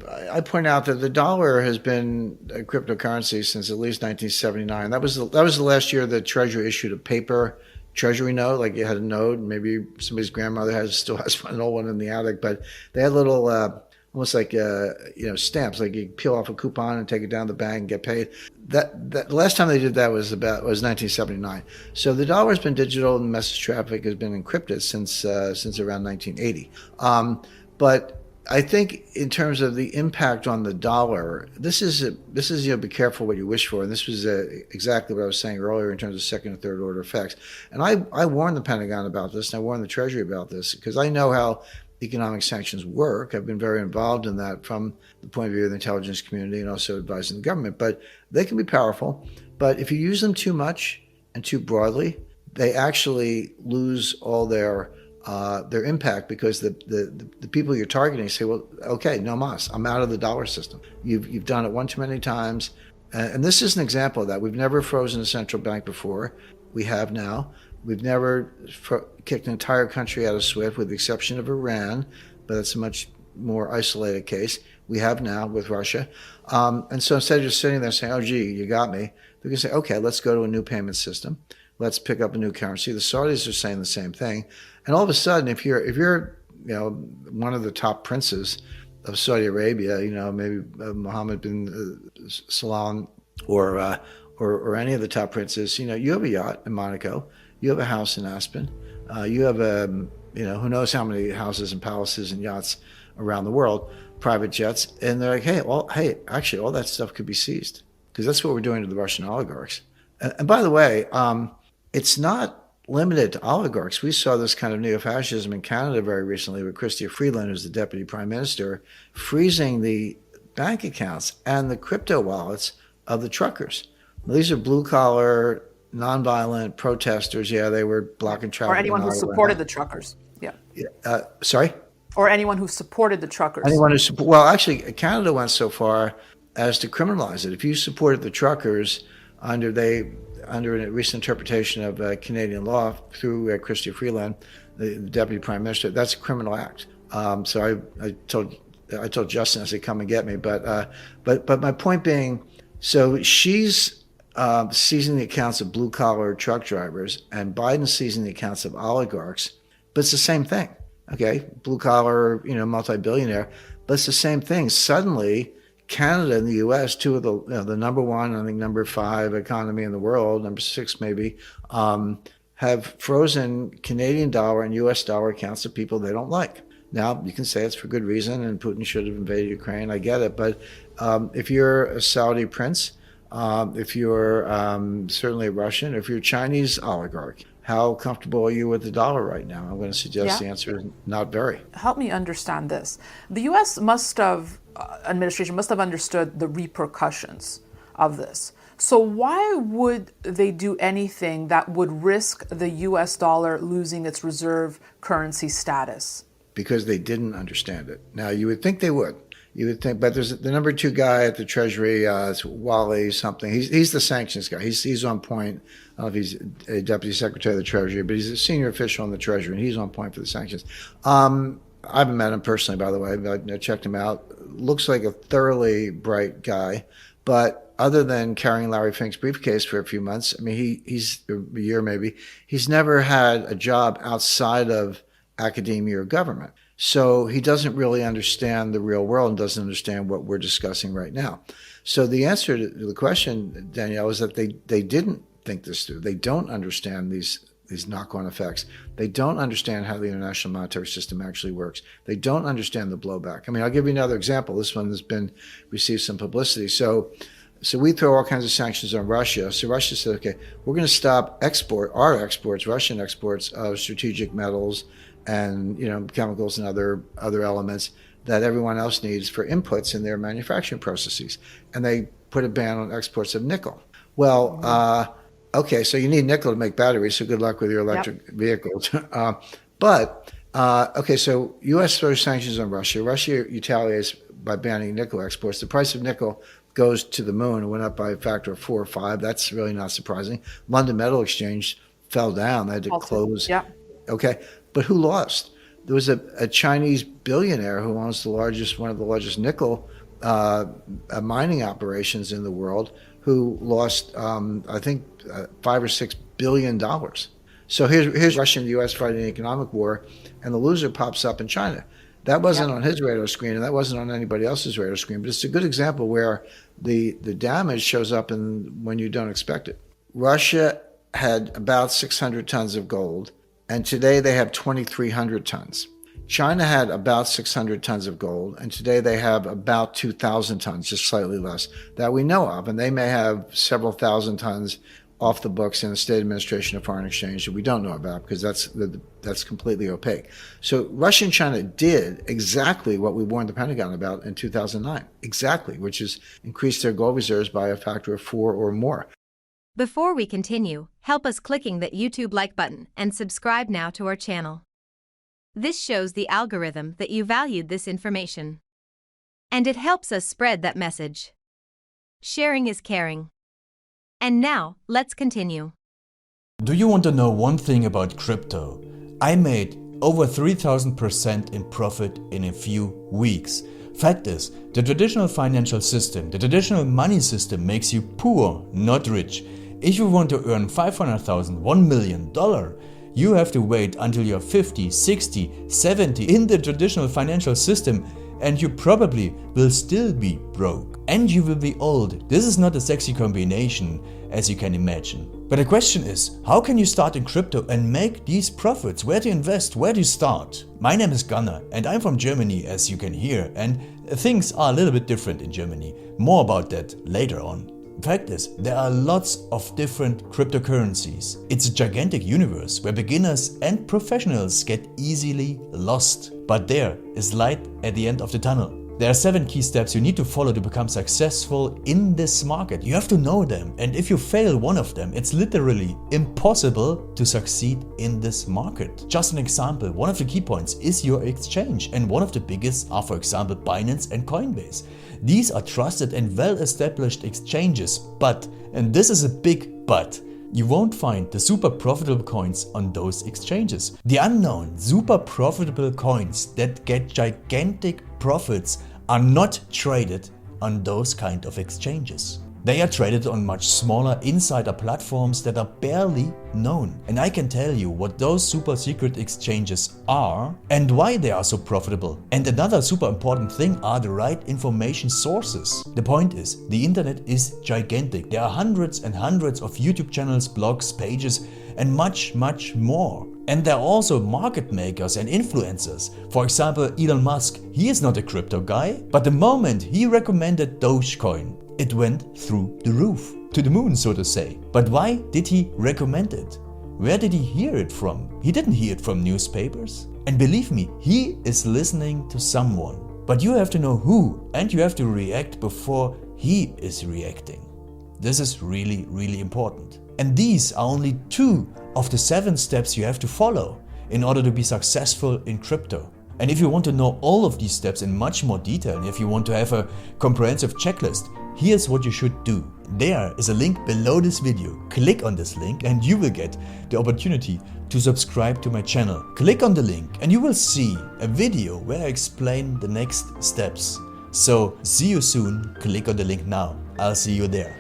I point out that the dollar has been a cryptocurrency since at least 1979. That was the last year the Treasury issued a paper Treasury note, like you had a note. Maybe somebody's grandmother still has an old one in the attic, but they had little almost like stamps, like you peel off a coupon and take it down to the bank and get paid. That last time they did that was 1979. So the dollar has been digital and message traffic has been encrypted since around 1980. But I think in terms of the impact on the dollar, this is be careful what you wish for, and this was exactly what I was saying earlier in terms of second and third order effects. And I warned the Pentagon about this, and I warned the Treasury about this because I know how economic sanctions work. I've been very involved in that from the point of view of the intelligence community and also advising the government. But they can be powerful. But if you use them too much and too broadly, they actually lose all their impact because the people you're targeting say, well, okay, no mas, I'm out of the dollar system. You've done it one too many times. And this is an example of that. We've never frozen a central bank before. We have now. We've never kicked an entire country out of SWIFT with the exception of Iran, but that's a much more isolated case. We have now with Russia. And so instead of just sitting there saying, oh, gee, you got me, they can say, okay, let's go to a new payment system. Let's pick up a new currency. The Saudis are saying the same thing. And all of a sudden, if you're one of the top princes of Saudi Arabia, maybe Mohammed bin Salman or any of the top princes, you have a yacht in Monaco, you have a house in Aspen, you have who knows how many houses and palaces and yachts around the world, private jets, and they're like, hey, actually, all that stuff could be seized because that's what we're doing to the Russian oligarchs. And by the way, it's not limited to oligarchs. We saw this kind of neo-fascism in Canada very recently with Chrystia Freeland, who's the deputy prime minister, freezing the bank accounts and the crypto wallets of the truckers. Well, these are blue-collar, nonviolent protesters. Yeah, they were blocking traffic. Or anyone who supported the truckers. Yeah. Sorry? Or anyone who supported the truckers. Well, actually, Canada went so far as to criminalize it. If you supported the truckers under a recent interpretation of Canadian law through Chrystia Freeland, the deputy prime minister, that's a criminal act. So I told Justin, I said, come and get me. But my point being, so she's seizing the accounts of blue collar truck drivers, and Biden's seizing the accounts of oligarchs. But it's the same thing. Okay, blue collar, multi-billionaire, but it's the same thing. Suddenly, Canada and the U.S., two of the number one, I think number 5 economy in the world, number 6 maybe, have frozen Canadian dollar and U.S. dollar accounts of people they don't like. Now, you can say it's for good reason and Putin should have invaded Ukraine. I get it. But if you're a Saudi prince, if you're certainly a Russian, if you're a Chinese oligarch, how comfortable are you with the dollar right now? I'm going to suggest the answer is not very. Help me understand this. The U.S. administration must have understood the repercussions of this. So why would they do anything that would risk the U.S. dollar losing its reserve currency status? Because they didn't understand it. Now, you would think they would. You would think, but there's the number 2 guy at the Treasury, it's Wally something. He's the sanctions guy. He's on point. I don't know if he's a deputy secretary of the Treasury, but he's a senior official in the Treasury, and he's on point for the sanctions. I haven't met him personally, by the way, but I checked him out. Looks like a thoroughly bright guy, but other than carrying Larry Fink's briefcase for a few months, I mean, he's a year maybe, he's never had a job outside of academia or government. So he doesn't really understand the real world and doesn't understand what we're discussing right now. So the answer to the question, Danielle, is that they didn't think this through. They don't understand these knock-on effects. They don't understand how the international monetary system actually works. They don't understand the blowback. I mean, I'll give you another example. This one has received some publicity. So we throw all kinds of sanctions on Russia. So Russia said, okay, we're going to stop Russian exports of strategic metals and chemicals and other elements that everyone else needs for inputs in their manufacturing processes. And they put a ban on exports of nickel. Well, okay, so you need nickel to make batteries, so good luck with your electric vehicles. Okay, so U.S. throws sanctions on Russia. Russia retaliates by banning nickel exports. The price of nickel goes to the moon. It went up by a factor of 4 or 5. That's really not surprising. London Metal Exchange fell down. They had to close. Yeah. Okay, but who lost? There was a Chinese billionaire who owns one of the largest nickel mining operations in the world, who lost, I think, $5 or $6 billion. So here's Russia and the U.S. fighting an economic war, and the loser pops up in China. That wasn't on his radar screen, and that wasn't on anybody else's radar screen. But it's a good example where the damage shows up when you don't expect it. Russia had about 600 tons of gold, and today they have 2,300 tons. China had about 600 tons of gold, and today they have about 2,000 tons, just slightly less, that we know of. And they may have several thousand tons off the books in the State Administration of Foreign Exchange that we don't know about, because that's completely opaque. So Russia and China did exactly what we warned the Pentagon about in 2009, exactly, which is increase their gold reserves by a factor of 4 or more. Before we continue, help us clicking that YouTube like button and subscribe now to our channel. This shows the algorithm that you valued this information. And it helps us spread that message. Sharing is caring. And now, let's continue. Do you want to know one thing about crypto? I made over 3,000% in profit in a few weeks. Fact is, the traditional financial system, the traditional money system makes you poor, not rich. If you want to earn $500,000, $1 million, you have to wait until you're 50, 60, 70 in the traditional financial system, and you probably will still be broke. And you will be old. This is not a sexy combination, as you can imagine. But the question is, how can you start in crypto and make these profits? Where to invest? Where to start? My name is Gunnar, and I'm from Germany, as you can hear, and things are a little bit different in Germany. More about that later on. Fact is, there are lots of different cryptocurrencies. It's a gigantic universe where beginners and professionals get easily lost. But there is light at the end of the tunnel. There are 7 key steps you need to follow to become successful in this market. You have to know them, and if you fail one of them, it's literally impossible to succeed in this market. Just an example, one of the key points is your exchange, and one of the biggest are, for example, Binance and Coinbase. These are trusted and well-established exchanges, but, and this is a big but, you won't find the super profitable coins on those exchanges. The unknown super profitable coins that get gigantic profits are not traded on those kind of exchanges. They are traded on much smaller insider platforms that are barely known. And I can tell you what those super secret exchanges are and why they are so profitable. And another super important thing are the right information sources. The point is, the internet is gigantic. There are hundreds and hundreds of YouTube channels, blogs, pages, and much, much more. And there are also market makers and influencers. For example, Elon Musk, he is not a crypto guy, but the moment he recommended Dogecoin, it went through the roof, to the moon, so to say. But why did he recommend it? Where did he hear it from? He didn't hear it from newspapers. And believe me, he is listening to someone. But you have to know who, and you have to react before he is reacting. This is really, really important. And these are only 2 of the 7 steps you have to follow in order to be successful in crypto. And if you want to know all of these steps in much more detail, and if you want to have a comprehensive checklist, here's what you should do. There is a link below this video. Click on this link and you will get the opportunity to subscribe to my channel. Click on the link and you will see a video where I explain the next steps. So see you soon. Click on the link now. I'll see you there.